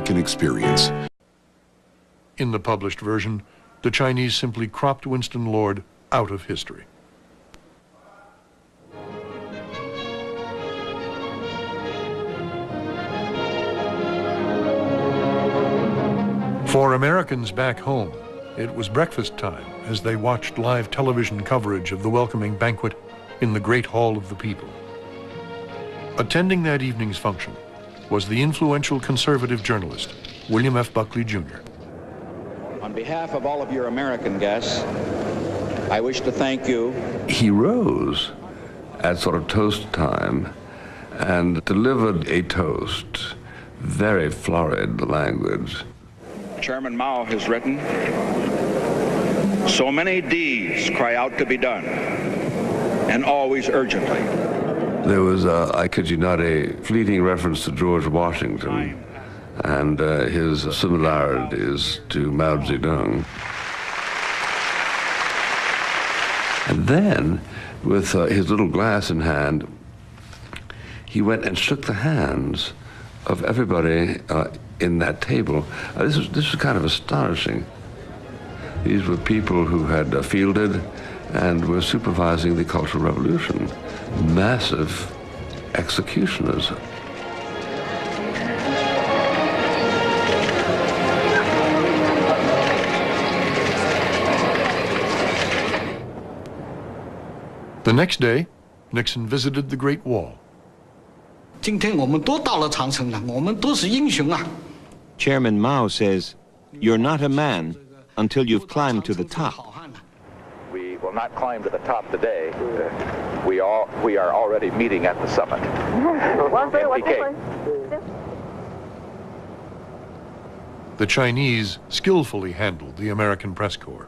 American experience. In the published version, the Chinese simply cropped Winston Lord out of history. For Americans back home, it was breakfast time as they watched live television coverage of the welcoming banquet in the Great Hall of the People. Attending that evening's function was the influential conservative journalist, William F. Buckley, Jr. On behalf of all of your American guests, I wish to thank you. He rose at sort of toast time and delivered a toast, very florid language. Chairman Mao has written, "So many deeds cry out to be done, and always urgently." There was, I kid you not, a fleeting reference to George Washington and his similarities to Mao Zedong. And then, with his little glass in hand, he went and shook the hands of everybody in that table. This was kind of astonishing. These were people who had fielded and were supervising the Cultural Revolution. Massive executioners. The next day, Nixon visited the Great Wall. 今天我们都到了长城了，我们都是英雄啊。 Chairman Mao says, "You're not a man until you've climbed to the top." We will not climb to the top today. We are already meeting at the summit. The Chinese skillfully handled the American press corps.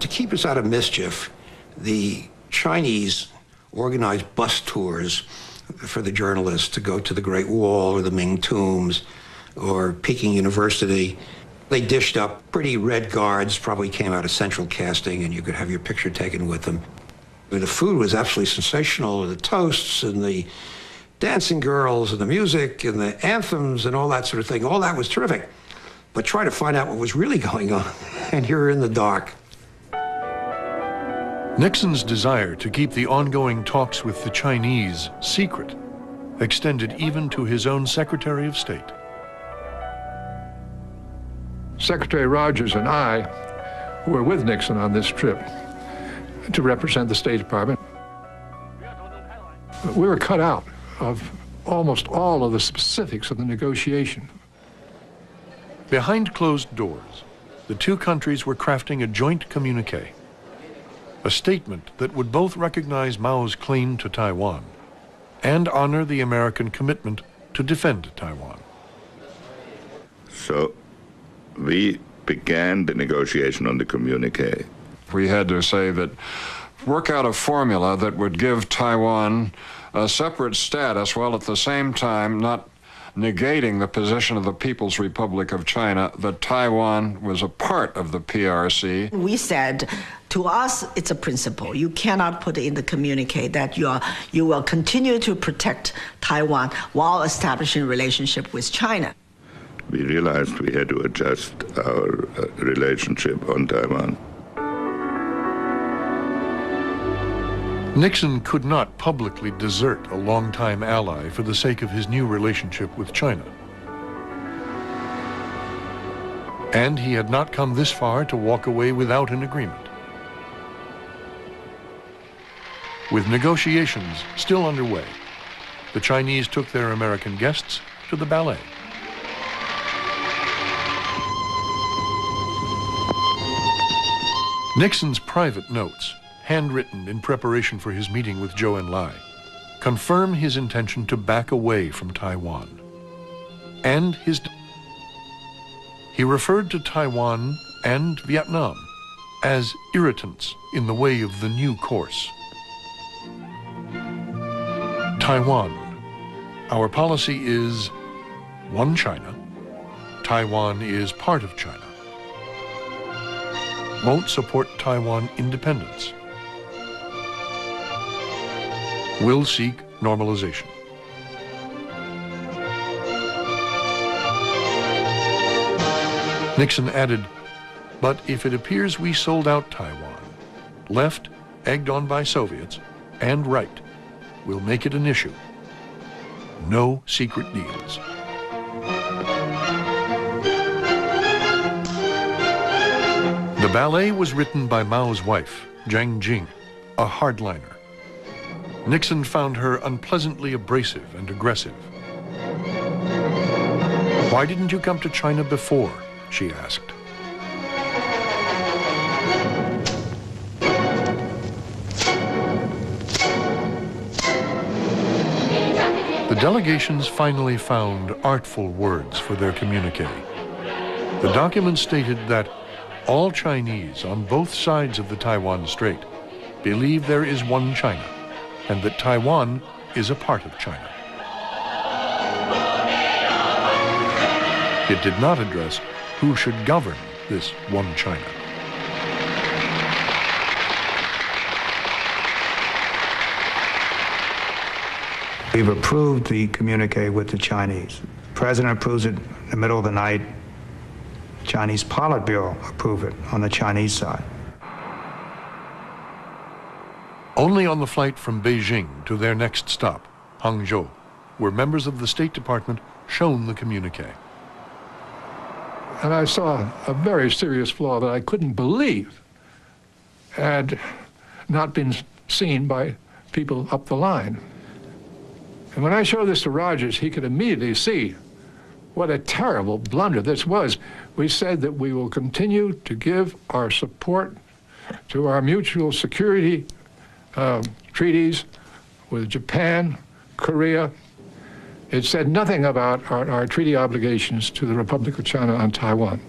To keep us out of mischief, the Chinese organized bus tours for the journalists to go to the Great Wall or the Ming Tombs or Peking University. They dished up pretty red guards, probably came out of Central Casting, and you could have your picture taken with them. The food was absolutely sensational, the toasts and the dancing girls and the music and the anthems and all that sort of thing. All that was terrific. But try to find out what was really going on, and you're in the dark. Nixon's desire to keep the ongoing talks with the Chinese secret extended even to his own Secretary of State. Secretary Rogers and I, who were with Nixon on this trip to represent the State Department, we were cut out of almost all of the specifics of the negotiation. Behind closed doors, the two countries were crafting a joint communique, a statement that would both recognize Mao's claim to Taiwan and honor the American commitment to defend Taiwan. So we began the negotiation on the communique. We had to say that, work out a formula that would give Taiwan a separate status while at the same time not negating the position of the People's Republic of China, that Taiwan was a part of the PRC. We said, to us, it's a principle. You cannot put in the communique that you will continue to protect Taiwan while establishing a relationship with China. We realized we had to adjust our relationship on Taiwan. Nixon could not publicly desert a longtime ally for the sake of his new relationship with China. And he had not come this far to walk away without an agreement. With negotiations still underway, the Chinese took their American guests to the ballet. Nixon's private notes, handwritten in preparation for his meeting with Zhou Enlai, confirm his intention to back away from Taiwan. And he referred to Taiwan and Vietnam as irritants in the way of the new course. Taiwan. Our policy is one China. Taiwan is part of China. Won't support Taiwan independence. Will seek normalization. Nixon added, "But if it appears we sold out Taiwan, left, egged on by Soviets, and right, will make it an issue. No secret deals." The ballet was written by Mao's wife, Jiang Jing, a hardliner. Nixon found her unpleasantly abrasive and aggressive. "Why didn't you come to China before?" she asked. The delegations finally found artful words for their communique. The document stated that all Chinese on both sides of the Taiwan Strait believe there is one China, and that Taiwan is a part of China. It did not address who should govern this one China. We've approved the communique with the Chinese. The President approves it in the middle of the night. Chinese Politburo approve it on the Chinese side. Only on the flight from Beijing to their next stop, Hangzhou, were members of the State Department shown the communique. And I saw a very serious flaw that I couldn't believe had not been seen by people up the line. And when I showed this to Rogers, he could immediately see what a terrible blunder this was. We said that we will continue to give our support to our mutual security treaties with Japan, Korea. It said nothing about our treaty obligations to the Republic of China on Taiwan.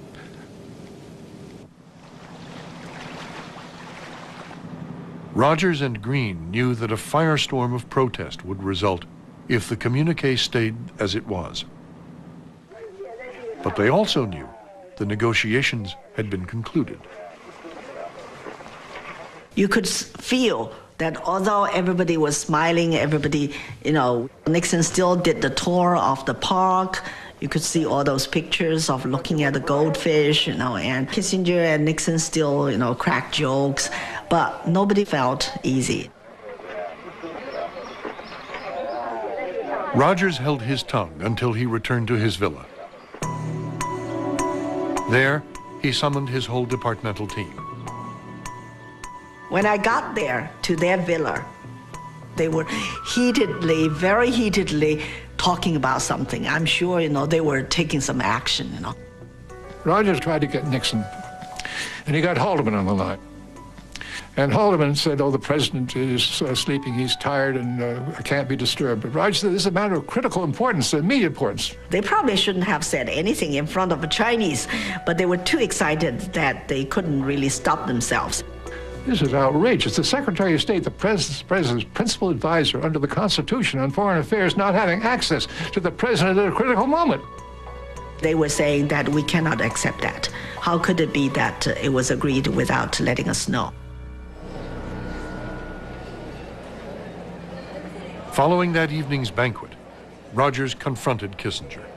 Rogers and Green knew that a firestorm of protest would result if the communique stayed as it was. But they also knew the negotiations had been concluded. You could feel that although everybody was smiling, everybody, Nixon still did the tour of the park. You could see all those pictures of looking at the goldfish, and Kissinger and Nixon still, cracked jokes, but nobody felt easy. Rogers held his tongue until he returned to his villa. There, he summoned his whole departmental team. When I got there to their villa, they were very heatedly talking about something. I'm sure, they were taking some action, Rogers tried to get Nixon, and he got Haldeman on the line. And Haldeman said, "Oh, the president is sleeping, he's tired, and can't be disturbed." But Rogers said, "This is a matter of critical importance, immediate importance." They probably shouldn't have said anything in front of the Chinese, but they were too excited that they couldn't really stop themselves. This is outrageous. The Secretary of State, the President's principal advisor under the Constitution on Foreign Affairs, not having access to the President at a critical moment. They were saying that we cannot accept that. How could it be that it was agreed without letting us know? Following that evening's banquet, Rogers confronted Kissinger.